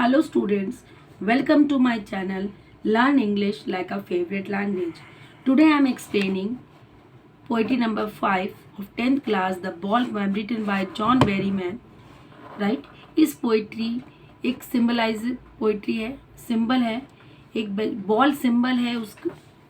Hello students, welcome to my channel Learn English like a favorite language. Today I am explaining poetry number 5 of 10th class The Ball Poem written by John Berryman. Right? इस poetry एक symbolize poetry है, symbol है, एक ball symbol है उस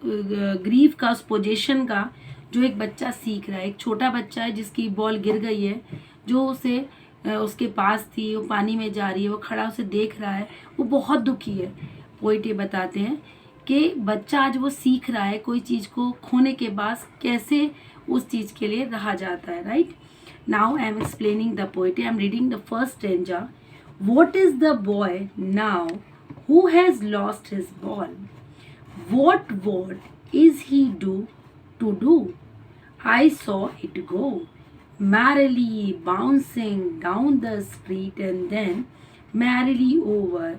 grief का, उस position का जो एक बच्चा सीख रहा है. एक छोटा बच्चा है जिसकी बॉल गिर गई है, जो उसे उसके पास थी, वो पानी में जा रही है, वो खड़ा उसे देख रहा है, वो बहुत दुखी है. पोइट ये बताते हैं कि बच्चा आज वो सीख रहा है कोई चीज़ को खोने के बाद कैसे उस चीज़ के लिए रहा जाता है. Right now I am explaining the poetry. I am reading the first stanza. What is the boy now who has lost his ball? What is he to do? I saw it go merrily bouncing down the street and then merrily over.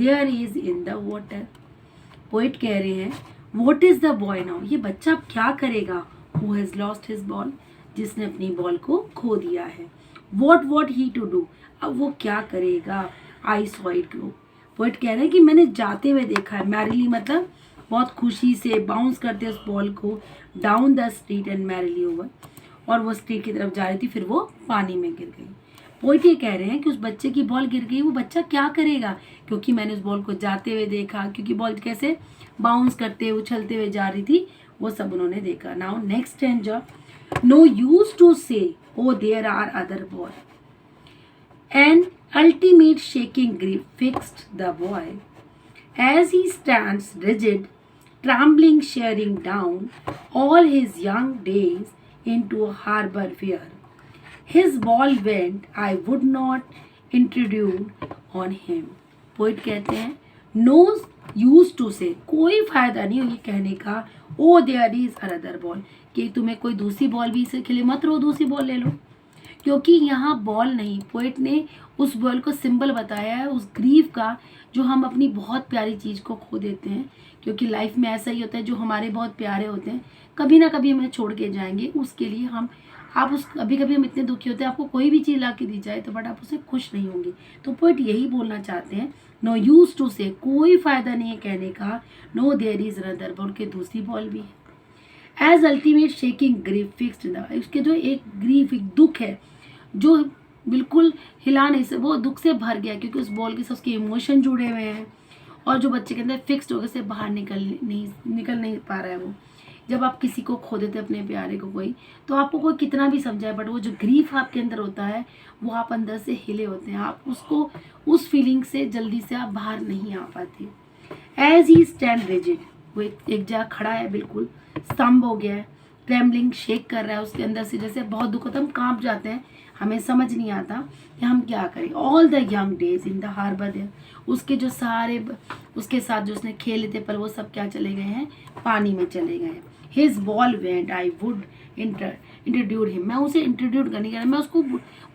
There is in the water. Poet कह रहे हैं What is the boy now? ये बच्चा अब क्या करेगा? Who has lost his ball? जिसने अपनी बॉल को खो दिया है. What he to do? अब वो क्या करेगा? I saw it go. Poet कह रहे हैं कि मैंने जाते हुए देखा है. मैरिली मतलब बहुत खुशी से बाउंस करते उस बॉल को down the street and merrily over. और वो स्ट्रीट की तरफ जा रही थी, फिर वो पानी में गिर गई. पोइट ये कह रहे हैं कि उस बच्चे की बॉल गिर गई, वो बच्चा क्या करेगा? क्योंकि मैंने उस बॉल को जाते हुए देखा, क्योंकि बॉल कैसे बाउंस करते उछलते हुए जा रही थी, वो सब उन्होंने देखा. Now next stanza. No use to say O there are other boy. An ultimate shaking grief fixed the boy as he stands rigid, trembling, sharing down all his young days into a harbor fear. His ball went, I would not intrude on him. Poet कहते हैं no use to say, कोई फायदा नहीं हो ये कहने का oh there is another ball, कि तुम्हें कोई दूसरी बॉल भी इसे खेले मत रहो, दूसरी बॉल ले लो. क्योंकि यहाँ बॉल नहीं, पोइट ने उस बॉल को सिंबल बताया है उस ग्रीफ का, जो हम अपनी बहुत प्यारी चीज़ को खो देते हैं. क्योंकि लाइफ में ऐसा ही होता है, जो हमारे बहुत प्यारे होते हैं कभी ना कभी हमें छोड़ के जाएंगे. उसके लिए कभी कभी हम इतने दुखी होते हैं, आपको कोई भी चीज़ ला के दी जाए तो बट आप उससे खुश नहीं होंगे. तो पोइट यही बोलना चाहते हैं नो यूज टू से, कोई फ़ायदा नहीं है कहने का no there is another ball, के दूसरी बॉल भी है. As ultimate shaking grief fixed the, उसके जो एक ग्रीफ, एक दुख है जो बिल्कुल हिला नहीं से, वो दुख से भर गया क्योंकि उस बॉल के साथ उसके इमोशन जुड़े हुए हैं. और जो बच्चे के अंदर फिक्स्ड हो गए से बाहर निकल नहीं पा रहा है वो. जब आप किसी को खो देते अपने प्यारे को कोई, तो आपको कोई कितना भी समझाए बट वो जो ग्रीफ आपके अंदर होता है वो आप अंदर से हिले होते हैं. आप उसको उस फीलिंग से जल्दी से आप बाहर नहीं आ पाते. एज ही स्टैंड रिजिड, वो एक जगह खड़ा है, बिल्कुल स्तंभ हो गया है, ट्रेम्बलिंग शेक कर रहा है उसके अंदर से, जैसे बहुत दुख होता है, हम कांप जाते हैं, हमें समझ नहीं आता कि हम क्या करें. All the young days in the harbour there, उसके जो सारे उसके साथ जो उसने खेले थे पल, वो सब क्या चले गए हैं, पानी में चले गए हैं. His ball went, I would introduce him, मैं उसे इंट्रोड्यूस करने के लिए, मैं उसको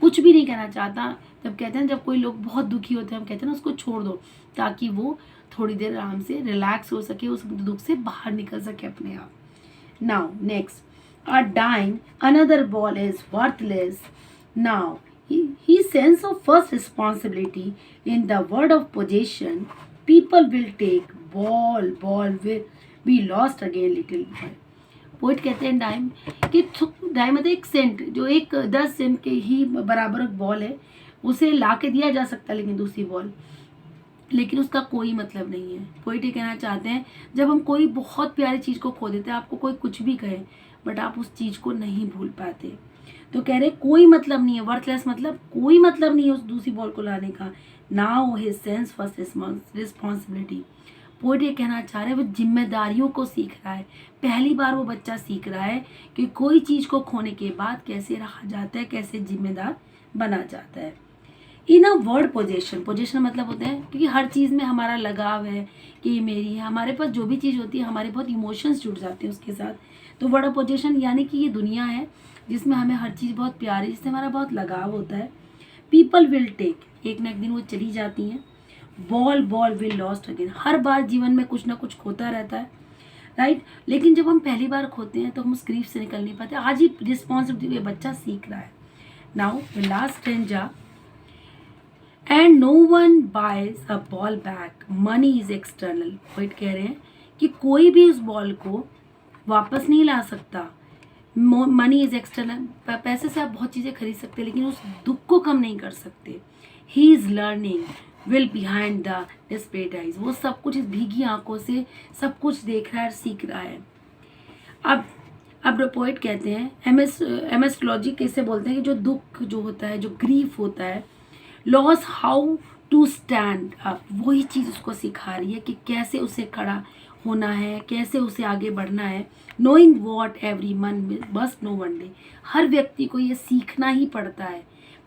कुछ भी नहीं कहना चाहता. जब कहते हैं जब कोई लोग बहुत दुखी होते हैं, हम कहते हैं ना उसको छोड़ दो, ताकि वो थोड़ी देर आराम से रिलैक्स हो सके, उस दुख से बाहर निकल सके अपने आप. Now next. A dime, another ball is worthless. Now, his sense of first responsibility in the word of possession, people will take, ball will be lost again, little boy. Poet कहते हैं डाइम कि dime मतलब एक Saint, जो एक 10 Saint के ही बराबर एक बॉल है, उसे ला के दिया जा सकता है, लेकिन दूसरी बॉल, लेकिन उसका कोई मतलब नहीं है. पोइट ये कहना चाहते हैं जब हम कोई बहुत प्यारी चीज़ को खो देते हैं, आपको कोई कुछ भी कहे बट आप उस चीज़ को नहीं भूल पाते, तो कह रहे कोई मतलब नहीं है. वर्थलेस मतलब कोई मतलब नहीं है उस दूसरी बॉल को लाने का. Now his sense first responsibility. Poet ये कहना चाह रहे हैं वो जिम्मेदारियों को सीख रहा है. पहली बार वो बच्चा सीख रहा है कि कोई चीज़ को खोने के बाद कैसे रहा जाता है, कैसे जिम्मेदार बना जाता है. इन अ वर्ड पोजेशन, पोजेशन मतलब होता है क्योंकि हर चीज़ में हमारा लगाव है कि ये मेरी है, हमारे पास जो भी चीज़ होती है हमारे बहुत इमोशंस जुड़ जाते हैं उसके साथ. तो वर्ड पोजेशन यानी कि ये दुनिया है जिसमें हमें हर चीज़ बहुत प्यारी, जिससे हमारा बहुत लगाव होता है. पीपल विल टेक, एक ना एक दिन वो चली जाती हैं. बॉल विल लॉस्ट अगेन, हर बार जीवन में कुछ ना कुछ खोता रहता है. राइट, लेकिन जब हम पहली बार खोते हैं तो हम उस ग्रीफ से निकल नहीं पाते. आज ही रिस्पॉन्सिबिलिटी बच्चा सीख रहा है. Now last stanza. And no one buys a ball back, money is external. Poet कह रहे हैं कि कोई भी उस बॉल को वापस नहीं ला सकता। मनी इज एक्सटर्नल, पैसे से आप बहुत चीज़ें खरीद सकते हैं लेकिन उस दुख को कम नहीं कर सकते। He is learning will behind the displayed eyes, वो सब कुछ इस भीगी आंखों से सब कुछ देख रहा है, सीख रहा है। अब पोइट कहते हैं, एमेस्ट्रोलॉजी कैसे बोलते हैं कि जो दुख जो होता है, जो ग्रीफ होता है, loss how to stand up, वही चीज़ उसको सिखा रही है कि कैसे उसे खड़ा होना है, कैसे उसे आगे बढ़ना है। नोइंग वॉट एवरी मन मस्ट नो वन डे, हर व्यक्ति को ये सीखना ही पड़ता है,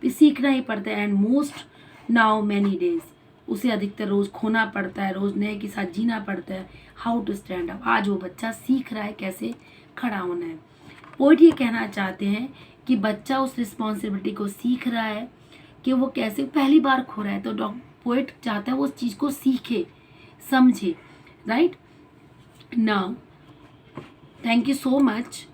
सीखना ही पड़ता है। And most now many days, उसे अधिकतर रोज़ खोना पड़ता है, रोज़ नए के साथ जीना पड़ता है। हाउ टू स्टैंड अप, आज वो बच्चा सीख रहा है कैसे खड़ा होना है। पोइट ये कहना चाहते हैं कि बच्चा उस रिस्पॉन्सिबिलिटी को सीख रहा है कि वो कैसे पहली बार खो रहा है, तो पोइट चाहता है वो उस चीज़ को सीखे, समझे, right. Now thank you so much